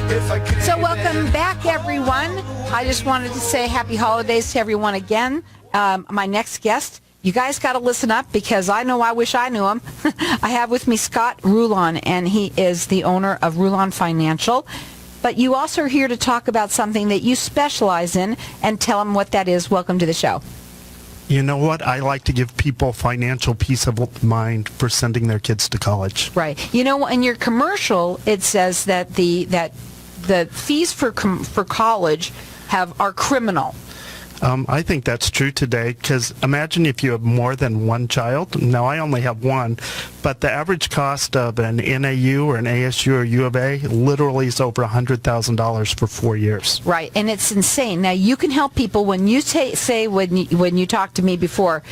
So welcome back, everyone. I just wanted to say happy holidays to everyone again. My next guest, you guys got to listen up because I know I wish I knew him. I have with me Scott Rulon, and he is the owner of Rulon Financial. But you also are here to talk about something that you specialize in and tell them what that is. Welcome to the show. You know what? I like to give people financial peace of mind for sending their kids to college. Right. You know, in your commercial, it says that the fees for college are criminal. I think that's true today because imagine if you have more than one child. Now, I only have one, but the average cost of an NAU or an ASU or U of A literally is over $100,000 for 4 years. Right, and it's insane. Now, you can help people when you say when you talked to me before,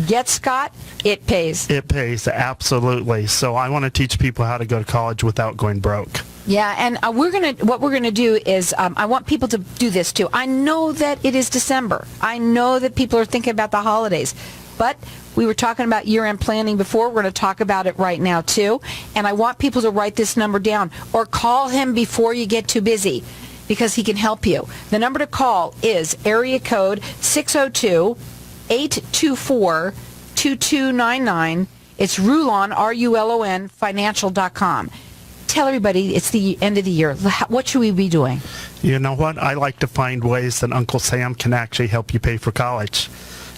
get Scott, it pays. It pays, absolutely. So I want to teach people how to go to college without going broke. Yeah, and what we're gonna do is I want people to do this too. I know that it is December. I know that people are thinking about the holidays, but we were talking about year-end planning before. We're going to talk about it right now too, and I want people to write this number down or call him before you get too busy because he can help you. The number to call is area code 602-824-2299. It's Rulon, R-U-L-O-N, financial.com. Tell everybody it's the end of the year. What should we be doing? You know what? I like to find ways that Uncle Sam can actually help you pay for college.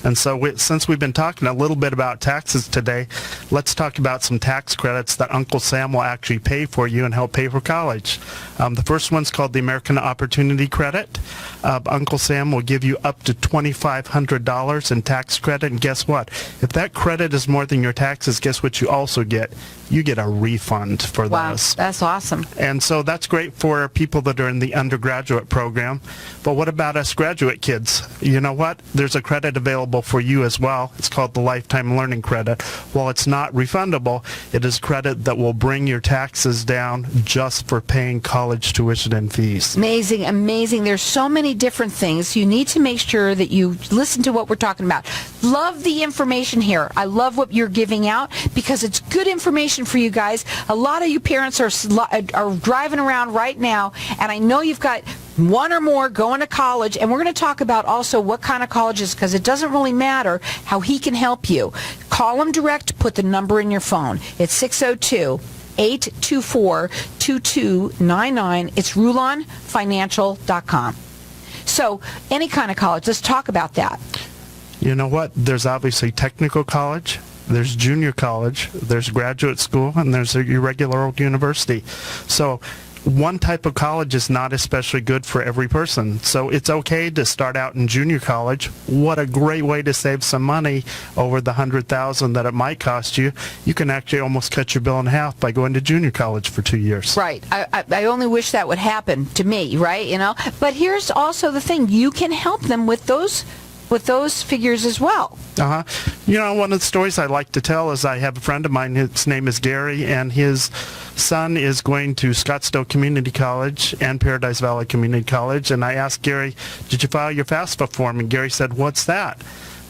And so since we've been talking a little bit about taxes today, let's talk about some tax credits that Uncle Sam will actually pay for you and help pay for college. The first one's called the American Opportunity Credit. Uncle Sam will give you up to $2,500 in tax credit. And guess what? If that credit is more than your taxes, guess what you also get? You get a refund for those. Wow, that's awesome. And so that's great for people that are in the undergraduate program. But what about us graduate kids? You know what? There's a credit available for you as well. It's called the Lifetime Learning Credit. While it's not refundable, it is credit that will bring your taxes down just for paying college tuition and fees. Amazing, amazing. There's so many different things. You need to make sure that you listen to what we're talking about. Love the information here. I love what you're giving out because it's good information for you guys. A lot of you parents are driving around right now, and I know you've got one or more going to college, and we're going to talk about also what kind of colleges, because it doesn't really matter how he can help you. Call him direct, put the number in your phone. It's 602-824-2299. It's RulonFinancial.com. So any kind of college, let's talk about that. You know what? There's obviously technical college, there's junior college, there's graduate school, and there's your regular old university. So one type of college is not especially good for every person. So it's okay to start out in junior college. What a great way to save some money over the $100,000 that it might cost you. You can actually almost cut your bill in half by going to junior college for 2 years. Right. I only wish that would happen to me, right? You know. But here's also the thing. You can help them with those figures as well. You know, one of the stories I like to tell is I have a friend of mine, his name is Gary, and his son is going to Scottsdale Community College and Paradise Valley Community College, and I asked Gary, did you file your FAFSA form? And Gary said, what's that?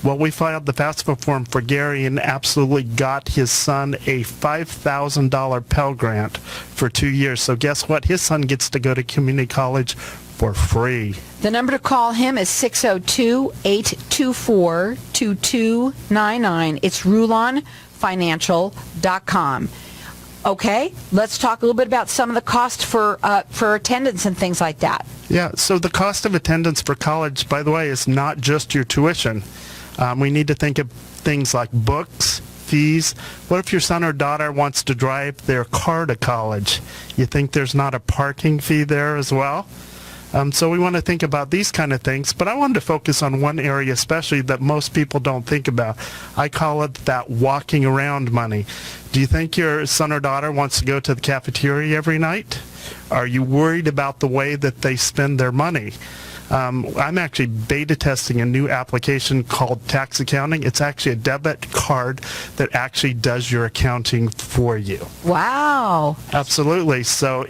Well, we filed the FAFSA form for Gary and absolutely got his son a $5,000 Pell Grant for 2 years. So guess what? His son gets to go to community college for free. The number to call him is 602-824-2299. It's RulonFinancial.com. Okay, let's talk a little bit about some of the cost for attendance and things like that. Yeah, so the cost of attendance for college, by the way, is not just your tuition. We need to think of things like books, fees. What if your son or daughter wants to drive their car to college? You think there's not a parking fee there as well? So we want to think about these kind of things, but I wanted to focus on one area especially that most people don't think about. I call it that walking around money. Do you think your son or daughter wants to go to the cafeteria every night? Are you worried about the way that they spend their money? I'm actually beta testing a new application called Tax Accounting. It's actually a debit card that actually does your accounting for you. Wow. Absolutely. So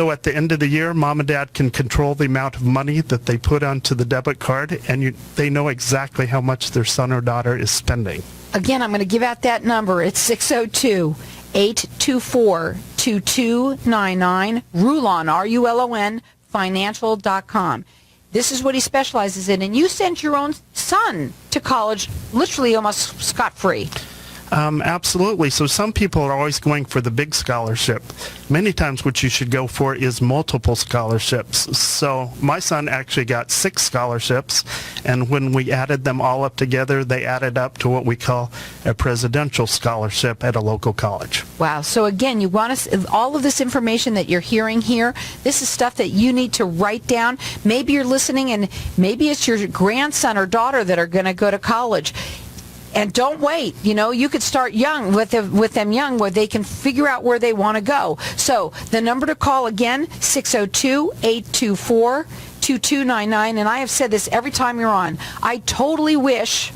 at the end of the year, mom and dad can control the amount of money that they put onto the debit card, and they know exactly how much their son or daughter is spending. Again, I'm going to give out that number. It's 602 602-824-2299. Rulon, R-U-L-O-N, financial.com. This is what he specializes in. And you sent your own son to college literally almost scot-free. Absolutely. So some people are always going for the big scholarship. Many times what you should go for is multiple scholarships. So my son actually got 6 scholarships, and when we added them all up together, they added up to what we call a presidential scholarship at a local college. Wow. So again, you want to, all of this information that you're hearing here, this is stuff that you need to write down. Maybe you're listening and maybe it's your grandson or daughter that are going to go to college. And don't wait. You know, you could start young with them young where they can figure out where they want to go. So the number to call again, 602-824-2299. And I have said this every time you're on. I totally wish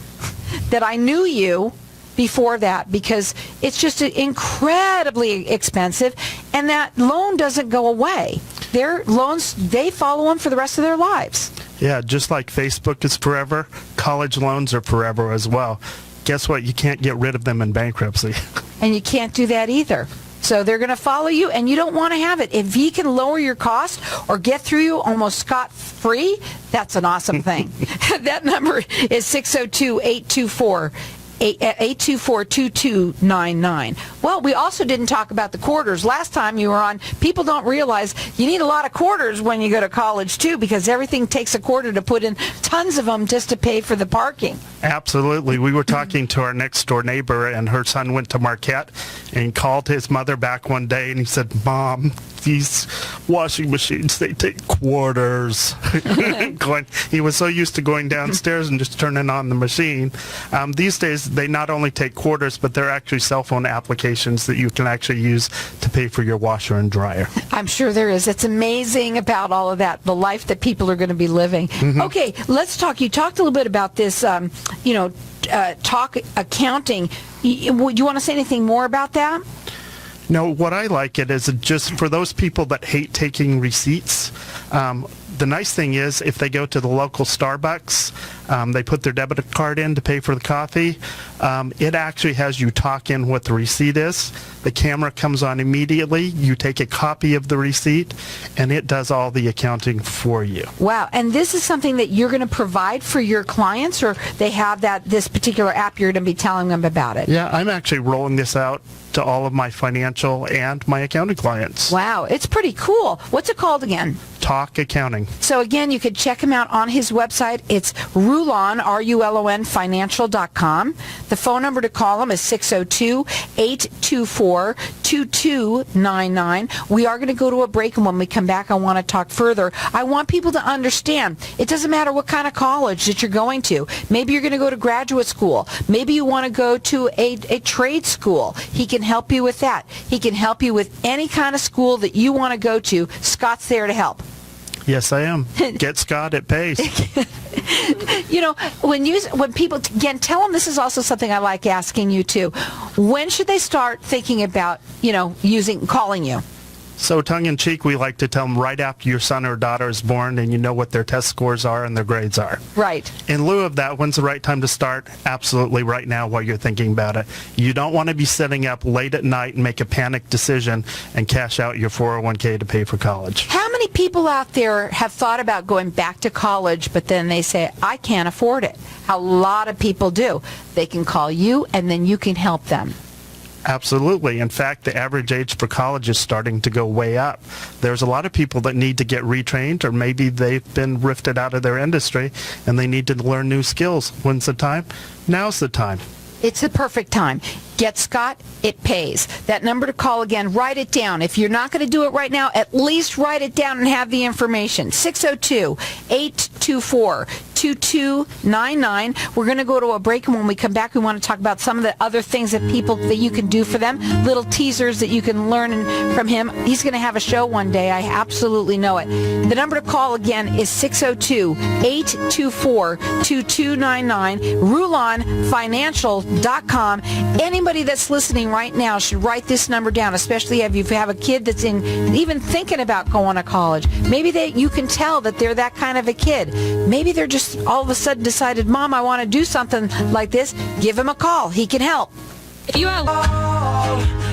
that I knew you before that, because it's just incredibly expensive, and that loan doesn't go away. Their loans, they follow them for the rest of their lives. Yeah, just like Facebook is forever, college loans are forever as well. Guess what? You can't get rid of them in bankruptcy. And you can't do that either. So they're going to follow you, and you don't want to have it. If he can lower your cost or get through you almost scot-free, that's an awesome thing. That number is 602-824-2299. Well, we also didn't talk about the quarters. Last time you were on, people don't realize you need a lot of quarters when you go to college, too, because everything takes a quarter to put in, tons of them just to pay for the parking. Absolutely. We were talking to our next door neighbor, and her son went to Marquette and called his mother back one day, and he said, "Mom, these washing machines, they take quarters." He was so used to going downstairs and just turning on the machine. These days, they not only take quarters, but they're actually cell phone applications that you can actually use to pay for your washer and dryer. I'm sure there is. It's amazing about all of that, the life that people are going to be living. Mm-hmm. Okay, let's talk. You talked a little bit about this, talk accounting. Do you want to say anything more about that? No, what I like it is just for those people that hate taking receipts. The nice thing is if they go to the local Starbucks, they put their debit card in to pay for the coffee. It actually has you talk in what the receipt is. The camera comes on immediately. You take a copy of the receipt, and it does all the accounting for you. Wow. And this is something that you're going to provide for your clients, or they have this particular app you're going to be telling them about it? Yeah, I'm actually rolling this out to all of my financial and my accounting clients. Wow. It's pretty cool. What's it called again? Talk Accounting. So again, you could check him out on his website. It's Rulon, R-U-L-O-N, financial.com. The phone number to call him is 602-824-2299. We are going to go to a break, and when we come back, I want to talk further. I want people to understand it doesn't matter what kind of college that you're going to. Maybe you're going to go to graduate school. Maybe you want to go to a trade school. He can help you with that. He can help you with any kind of school that you want to go to. Scott's there to help. Yes, I am. Get Scott, it pays. You know, when people, again, tell them this is also something I like asking you too. When should they start thinking about, calling you? So tongue-in-cheek, we like to tell them right after your son or daughter is born and you know what their test scores are and their grades are. Right. In lieu of that, when's the right time to start? Absolutely right now while you're thinking about it. You don't want to be sitting up late at night and make a panic decision and cash out your 401k to pay for college. How many people out there have thought about going back to college, but then they say, I can't afford it? A lot of people do. They can call you, and then you can help them. Absolutely. In fact, the average age for college is starting to go way up. There's a lot of people that need to get retrained, or maybe they've been rifted out of their industry and they need to learn new skills. When's the time? Now's the time. It's the perfect time. Get Scott, it pays. That number to call again, write it down. If you're not going to do it right now, at least write it down and have the information. 602-824-2299. We're going to go to a break, and when we come back, we want to talk about some of the other things that you can do for them, little teasers that you can learn from him. He's going to have a show one day. I absolutely know it. The number to call again is 602-824-2299. RulonFinancial.com. Anybody that's listening right now should write this number down, especially if you have a kid that's even thinking about going to college. Maybe you can tell that they're that kind of a kid. Maybe they're just all of a sudden decided, Mom, I want to do something like this. Give him a call. He can help. If you are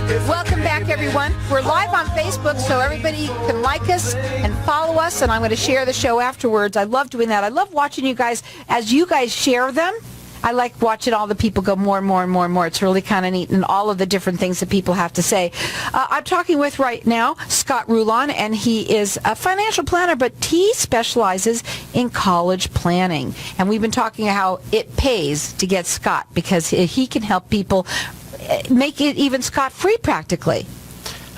Welcome back, everyone. We're live on Facebook, so everybody can like us and follow us, and I'm going to share the show afterwards. I love doing that. I love watching you guys as you guys share them. I like watching all the people go more and more and more and more. It's really kind of neat, and all of the different things that people have to say. I'm talking with right now Scott Rulon, and he is a financial planner, but he specializes in college planning. And we've been talking how it pays to get Scott because he can help people make it even scot-free practically.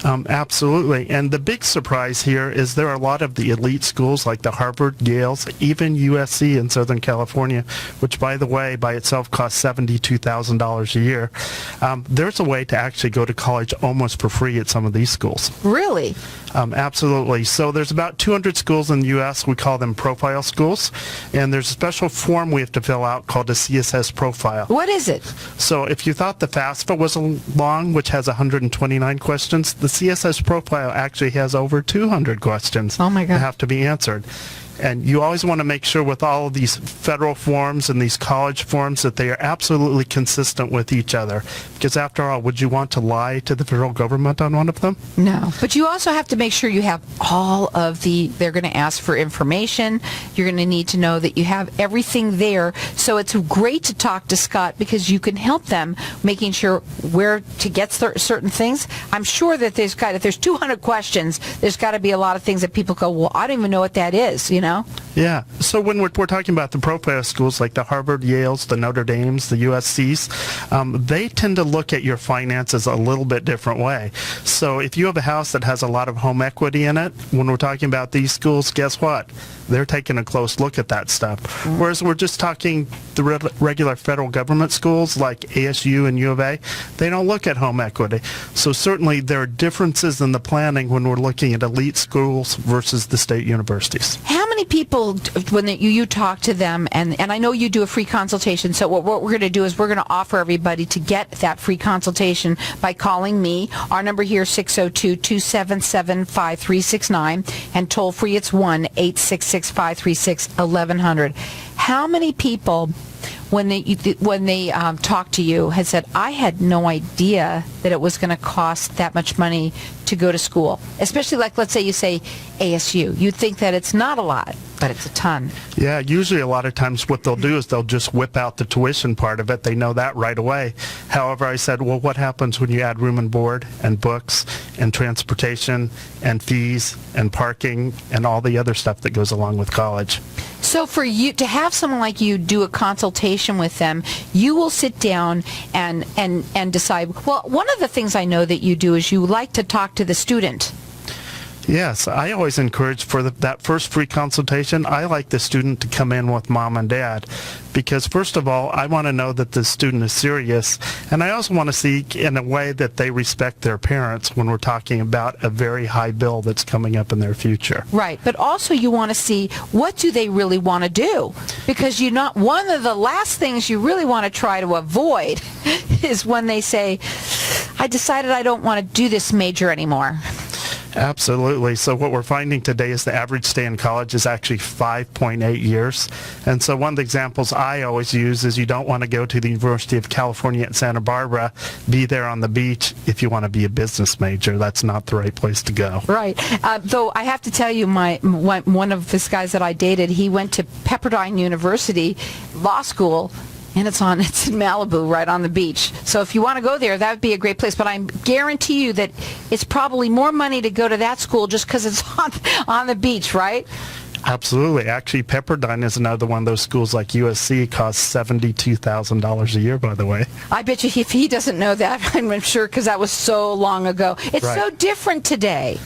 Absolutely. And the big surprise here is there are a lot of the elite schools like the Harvard, Yale's, even USC in Southern California, which, by the way, by itself costs $72,000 a year. There's a way to actually go to college almost for free at some of these schools. Really? Absolutely. So there's about 200 schools in the U.S. We call them profile schools. And there's a special form we have to fill out called a CSS profile. What is it? So if you thought the FAFSA was long, which has 129 questions, the CSS profile actually has over 200 questions Oh my God. that have to be answered. And you always want to make sure with all of these federal forms and these college forms that they are absolutely consistent with each other. Because after all, would you want to lie to the federal government on one of them? No. But you also have to make sure you have all of they're going to ask for information. You're going to need to know that you have everything there. So it's great to talk to Scott because you can help them making sure where to get certain things. I'm sure that if there's 200 questions, there's got to be a lot of things that people go, well, I don't even know what that is, you know? Yeah. So when we're talking about the profile schools like the Harvard, Yales, the Notre Dames, the USCs, they tend to look at your finances a little bit different way. So if you have a house that has a lot of home equity in it, when we're talking about these schools, guess what? They're taking a close look at that stuff. Whereas we're just talking the regular federal government schools like ASU and U of A, they don't look at home equity. So certainly there are differences in the planning when we're looking at elite schools versus the state universities. How many people, when you talk to them, and I know you do a free consultation, so what we're going to do is we're going to offer everybody to get that free consultation by calling me. Our number here is 602-277-5369, and toll free it's 1-866-536-1100. How many people, when they talk to you, has said, I had no idea that it was going to cost that much money to go to school? Especially like, let's say you say ASU. You'd think that it's not a lot, but it's a ton. Yeah, usually a lot of times what they'll do is they'll just whip out the tuition part of it. They know that right away. However, I said, well, what happens when you add room and board and books and transportation and fees and parking and all the other stuff that goes along with college? So for you to have someone like you do a consultation with them, you will sit down and decide. Well, one of the things I know that you do is you like to talk to the student. Yes, I always encourage for that first free consultation, I like the student to come in with mom and dad because first of all, I want to know that the student is serious, and I also want to see in a way that they respect their parents when we're talking about a very high bill that's coming up in their future. Right, but also you want to see what do they really want to do, because one of the last things you really want to try to avoid is when they say, I decided I don't want to do this major anymore. Absolutely. So what we're finding today is the average stay in college is actually 5.8 years. And so one of the examples I always use is you don't want to go to the University of California at Santa Barbara, be there on the beach if you want to be a business major. That's not the right place to go. Right. Though I have to tell you, one of this guys that I dated, he went to Pepperdine University Law School, and it's in Malibu, right on the beach. So if you want to go there, that would be a great place. But I guarantee you that it's probably more money to go to that school just because it's on the beach, right? Absolutely. Actually, Pepperdine is another one of those schools like USC costs $72,000 a year, by the way. I bet you if he doesn't know that, I'm sure, because that was so long ago. It's right. So different today.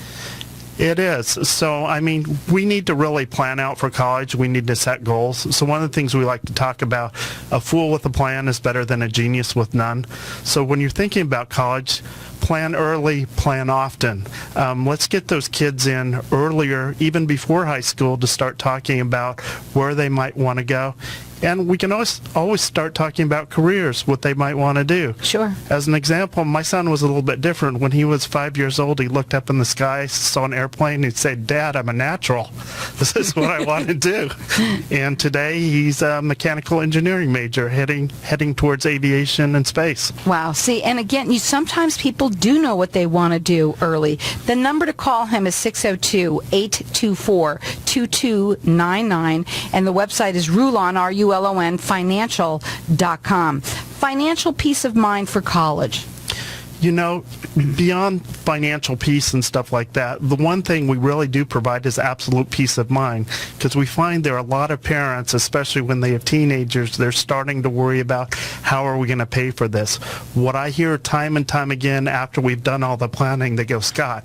It is. So, I mean, we need to really plan out for college. We need to set goals. So one of the things we like to talk about, a fool with a plan is better than a genius with none. So when you're thinking about college, plan early, plan often. Let's get those kids in earlier, even before high school, to start talking about where they might want to go. And we can always start talking about careers, what they might want to do. Sure. As an example, my son was a little bit different. When he was 5 years old, he looked up in the sky, saw an airplane, and he'd say, "Dad, I'm a natural. This is what I want to do." And today, he's a mechanical engineering major heading towards aviation and space. Wow. See, and again, sometimes people do know what they want to do early. The number to call him is 602-824-2299, and the website is Rulon, R-U-L-O-N, financial.com. Financial peace of mind for college. You know, beyond financial peace and stuff like that, the one thing we really do provide is absolute peace of mind, because we find there are a lot of parents, especially when they have teenagers, they're starting to worry about how are we going to pay for this. What I hear time and time again after we've done all the planning, they go, "Scott,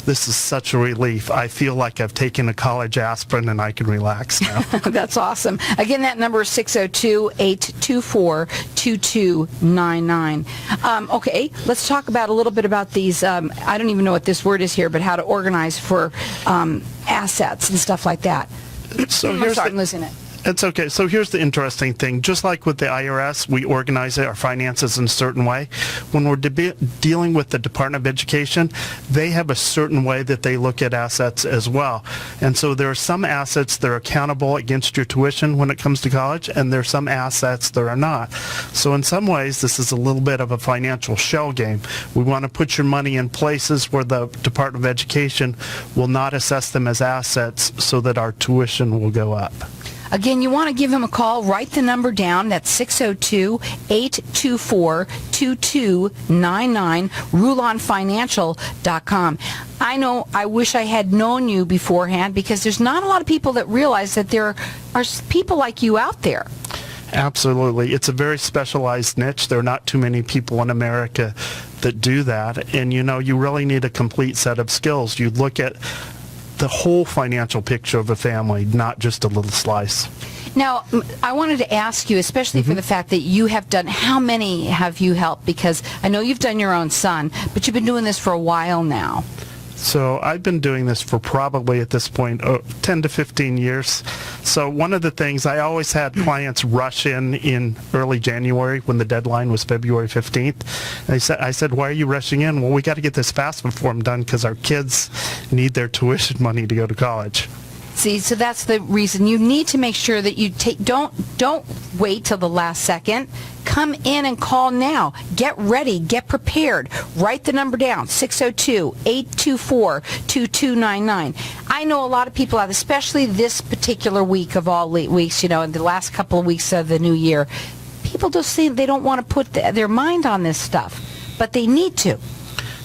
this is such a relief. I feel like I've taken a college aspirin and I can relax now." That's awesome. Again, that number is 602-824-2299. Okay, let's talk about a little bit about these, I don't even know what this word is here, but how to organize for assets and stuff like that. So I'm sorry, I'm losing it. It's okay. So here's the interesting thing. Just like with the IRS, we organize our finances in a certain way. When we're dealing with the Department of Education, they have a certain way that they look at assets as well. And so there are some assets that are accountable against your tuition when it comes to college, and there are some assets that are not. So in some ways, this is a little bit of a financial shell game. We want to put your money in places where the Department of Education will not assess them as assets so that our tuition will go up. Again, you want to give him a call. Write the number down. That's 602-824-2299, rulonfinancial.com. I wish I had known you beforehand, because there's not a lot of people that realize that there are people like you out there. Absolutely. It's a very specialized niche. There are not too many people in America that do that. And, you really need a complete set of skills. You look at the whole financial picture of a family, not just a little slice. Now, I wanted to ask you, especially for the fact that you have done, how many have you helped? Because I know you've done your own son, but you've been doing this for a while now. So I've been doing this for probably at this point 10 to 15 years. So one of the things, I always had clients rush in early January when the deadline was February 15th. And I said, "Why are you rushing in?" "Well, we got to get this FAFSA form done because our kids need their tuition money to go to college." See, so that's the reason. You need to make sure that you don't wait till the last second. Come in and call now. Get ready. Get prepared. Write the number down, 602-824-2299. I know a lot of people out, especially this particular week of all weeks, in the last couple of weeks of the new year, people just say they don't want to put their mind on this stuff, but they need to.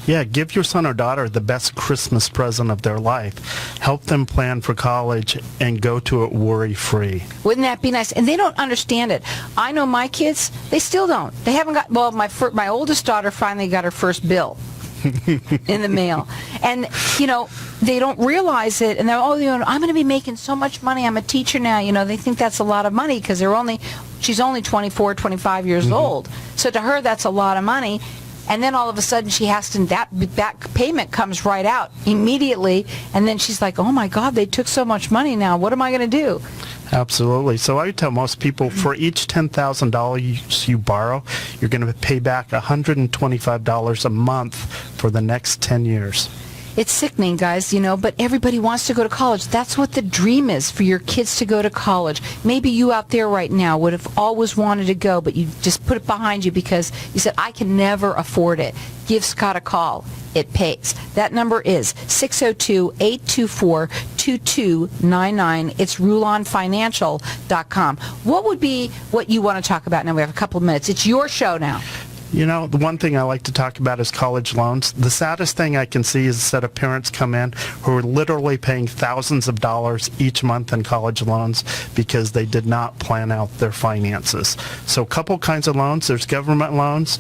Yeah, give your son or daughter the best Christmas present of their life. Help them plan for college and go to it worry-free. Wouldn't that be nice? And they don't understand it. I know my kids, they still don't. They haven't got, well, my oldest daughter finally got her first bill in the mail. And, they don't realize it. And they're, I'm going to be making so much money. I'm a teacher now. They think that's a lot of money because she's only 24, 25 years old. So to her, that's a lot of money. And then all of a sudden she has to, that payment comes right out immediately. And then she's like, "Oh my God, they took so much money now. What am I going to do?" Absolutely. So I tell most people, for each $10,000 you borrow, you're going to pay back $125 a month for the next 10 years. It's sickening, guys, but everybody wants to go to college. That's what the dream is, for your kids to go to college. Maybe you out there right now would have always wanted to go, but you just put it behind you because you said, "I can never afford it." Give Scott a call. It pays. That number is 602-824-2299. It's rulonfinancial.com. What would be what you want to talk about now? We have a couple of minutes. It's your show now. The one thing I like to talk about is college loans. The saddest thing I can see is a set of parents come in who are literally paying thousands of dollars each month in college loans because they did not plan out their finances. So a couple kinds of loans. There's government loans.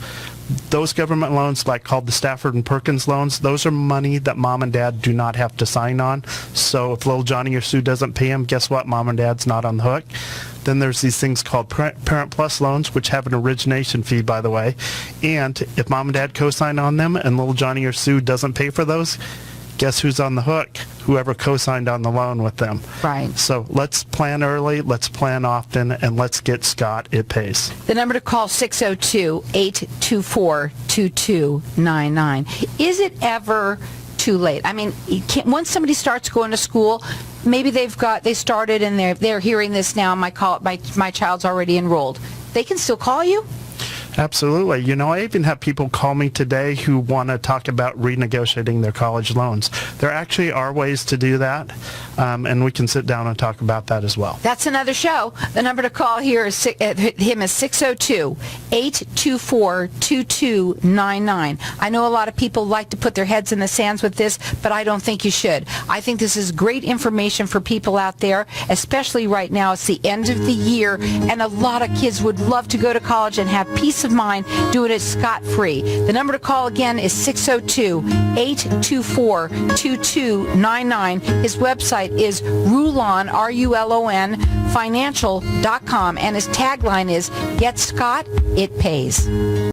Those government loans, like called the Stafford and Perkins loans, those are money that mom and dad do not have to sign on. So if little Johnny or Sue doesn't pay them, guess what? Mom and dad's not on the hook. Then there's these things called Parent Plus loans, which have an origination fee, by the way. And if mom and dad co-sign on them and little Johnny or Sue doesn't pay for those, guess who's on the hook? whoever co-signed on the loan with them. Right. So let's plan early, let's plan often, and let's get Scott It Pays. The number to call, 602-824-2299. Is it ever too late? I mean, once somebody starts going to school, maybe they started and they're hearing this now, my child's already enrolled. They can still call you? Absolutely. You know, I even have people call me today who want to talk about renegotiating their college loans. There actually are ways to do that, and we can sit down and talk about that as well. That's another show. The number to call here is 602-824-2299. I know a lot of people like to put their heads in the sands with this, but I don't think you should. I think this is great information for people out there, especially right now. It's the end of the year, and a lot of kids would love to go to college and have peace of mind doing it scot-free. The number to call again is 602-824-2299. His website is Rulon, R-U-L-O-N, financial.com, and his tagline is, Get Scott, It Pays.